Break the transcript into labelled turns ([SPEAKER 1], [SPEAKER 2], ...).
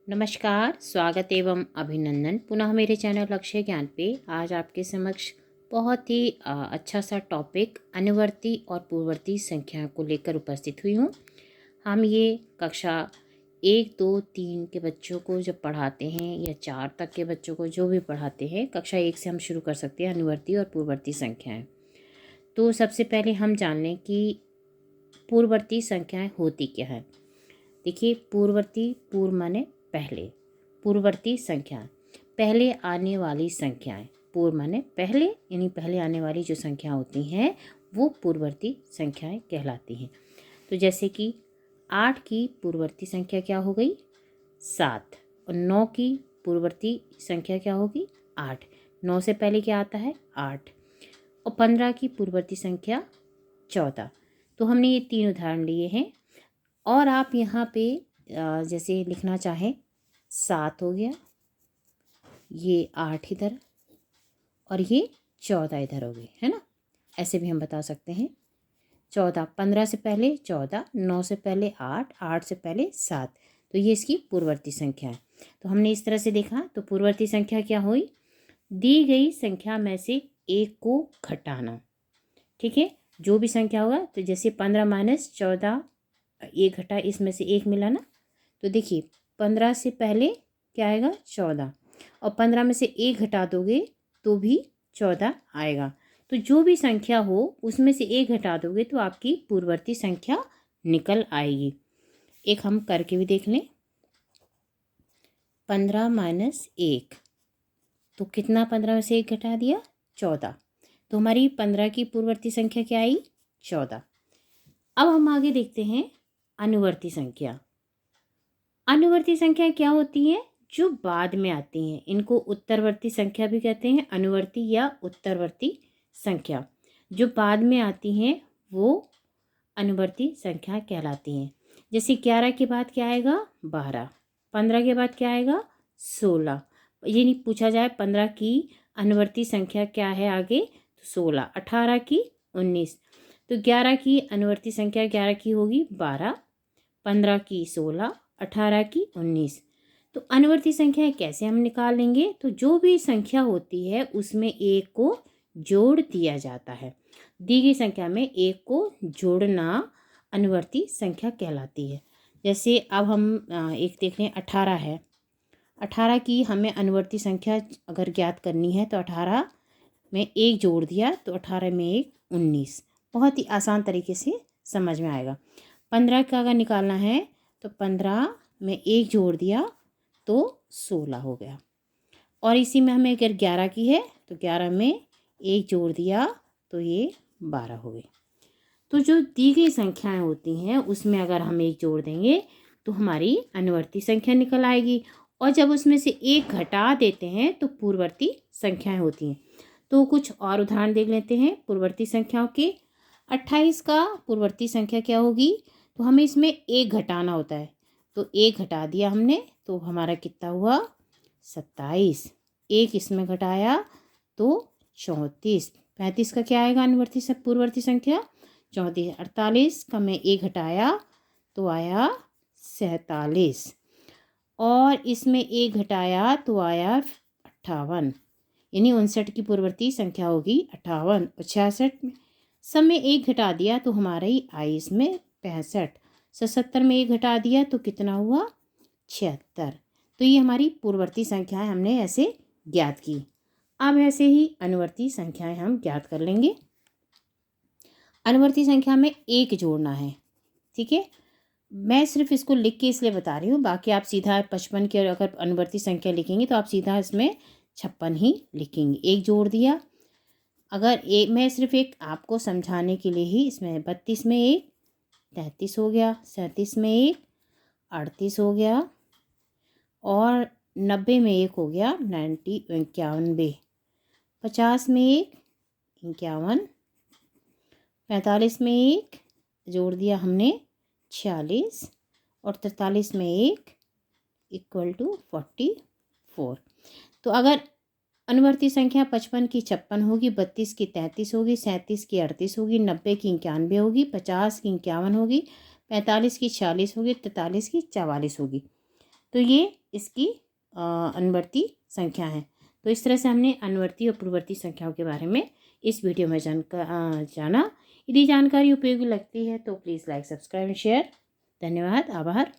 [SPEAKER 1] नमस्कार, स्वागत एवं अभिनंदन पुनः मेरे चैनल लक्ष्य ज्ञान पे। आज आपके समक्ष बहुत ही अच्छा सा टॉपिक अनुवर्ती और पूर्ववर्ती संख्या को लेकर उपस्थित हुई हूँ। हम ये कक्षा 1, 2, 3 के बच्चों को जब पढ़ाते हैं या 4 तक के बच्चों को जो भी पढ़ाते हैं, कक्षा 1 से हम शुरू कर सकते हैं अनुवर्ती और पूर्ववर्ती संख्याएँ। तो सबसे पहले हम जान लें कि पूर्ववर्ती संख्याएँ होती क्या हैं। देखिए, पूर्व माने पहले, पूर्ववर्ती संख्या पहले आने वाली संख्याएं। पूर्व माने पहले, यानी पहले आने वाली जो संख्या होती हैं वो पूर्ववर्ती संख्याएं कहलाती हैं। तो जैसे कि 8 की पूर्ववर्ती संख्या क्या हो गई? 7। और 9 की पूर्ववर्ती संख्या क्या होगी? 8। 9 से पहले क्या आता है? 8। और 15 की पूर्ववर्ती संख्या 14। तो हमने ये 3 उदाहरण लिए हैं। और आप यहाँ पे जैसे लिखना चाहें, 7 हो गया, ये 8 इधर और ये 14 इधर हो गई, है ना। ऐसे भी हम बता सकते हैं। 14, 15 से पहले 14, 9 से पहले 8, 8 से पहले 7। तो ये इसकी पूर्ववर्ती संख्या है। तो हमने इस तरह से देखा। तो पूर्ववर्ती संख्या क्या हुई? दी गई संख्या में से एक को घटाना। ठीक है, जो भी संख्या होगा, तो जैसे 15 माइनस 14, एक घटा, इसमें से एक मिला ना। तो देखिए, 15 से पहले क्या आएगा? 14। और 15 में से एक घटा दोगे तो भी 14 आएगा। तो जो भी संख्या हो उसमें से एक घटा दोगे तो आपकी पूर्ववर्ती संख्या निकल आएगी। एक हम करके भी देख लें। 15 माइनस 1, तो कितना 15 में से एक घटा दिया? 14। तो हमारी 15 की पूर्ववर्ती संख्या क्या आई? 14। अब हम आगे देखते हैं अनुवर्ती संख्या। अनुवर्ती संख्या क्या होती है? जो बाद में आती हैं। इनको उत्तरवर्ती संख्या भी कहते हैं, अनुवर्ती या उत्तरवर्ती संख्या। जो बाद में आती हैं वो अनुवर्ती संख्या कहलाती हैं। जैसे 11 के बाद क्या आएगा? 12। 15 के बाद क्या आएगा? 16। ये नहीं पूछा जाए 15 की अनुवर्ती संख्या क्या है आगे, तो 16। 18 की 19। तो 11 की अनुवर्ती संख्या 11 की होगी 12, 15 की 16, 18 की 19। तो अनुवर्ती संख्या कैसे हम निकाल लेंगे? तो जो भी संख्या होती है उसमें एक को जोड़ दिया जाता है। दी गई संख्या में एक को जोड़ना अनुवर्ती संख्या कहलाती है। जैसे अब हम एक देख लें, 18 है। 18 की हमें अनुवर्ती संख्या अगर ज्ञात करनी है तो 18 में एक जोड़ दिया तो 18 में एक 19। बहुत ही आसान तरीके से समझ में आएगा। 15 का अगर निकालना है तो 15 में एक जोड़ दिया तो 16 हो गया। और इसी में हमें अगर 11 की है तो 11 में एक जोड़ दिया तो ये 12 हो गई। तो जो दी गई संख्याएं होती हैं उसमें अगर हम एक जोड़ देंगे तो हमारी अनुवर्ती संख्या निकल आएगी। और जब उसमें से एक घटा देते हैं तो पूर्ववर्ती संख्याएं होती हैं। तो कुछ और उदाहरण देख लेते हैं पूर्ववर्ती संख्याओं के। 28 का पूर्ववर्ती संख्या क्या होगी? तो हमें इसमें एक घटाना होता है। तो एक घटा दिया हमने तो हमारा कितना हुआ? 27। एक इसमें घटाया तो 34। 35 का क्या आएगा अनुवर्ती से पूर्ववर्ती संख्या? 34। 48 का मैं एक घटाया तो आया 47। और इसमें एक घटाया तो आया 58, यानी 59 की पूर्ववर्ती संख्या होगी 58। और 66 में सब में एक घटा दिया तो हमारा ही आई इसमें 65। 77 में एक घटा दिया तो कितना हुआ? 76। तो ये हमारी पूर्ववर्ती संख्याएं हमने ऐसे ज्ञात की। अब ऐसे ही अनुवर्ती संख्याएं हम ज्ञात कर लेंगे। अनुवर्ती संख्या में एक जोड़ना है। ठीक है, मैं सिर्फ इसको लिख के इसलिए बता रही हूँ, बाकी आप सीधा 55 की अगर अनुवर्ती संख्या लिखेंगे तो आप सीधा इसमें 56 ही लिखेंगे। एक जोड़ दिया। अगर एक मैं सिर्फ एक आपको समझाने के लिए ही इसमें 32 में एक 33 हो गया, 37 में एक 38 हो गया, और 90 में एक हो गया 91। 50 में एक 51। 45 में एक जोड़ दिया हमने 46। और 43 में एक इक्वल टू 44। तो अगर अनुवर्ती संख्या 55 की 56 होगी, 32 की 33 होगी, 37 की 38 होगी, 90 की 91 होगी, 50 की 51 होगी, 45 की 46 होगी, 43 की 44 होगी। तो ये इसकी अनुवर्ती संख्या है। तो इस तरह से हमने अनुवर्ती और पूर्ववर्ती संख्याओं के बारे में इस वीडियो में जाना। यदि जानकारी उपयोगी लगती है तो please like, subscribe and share. धन्यवाद, आभार।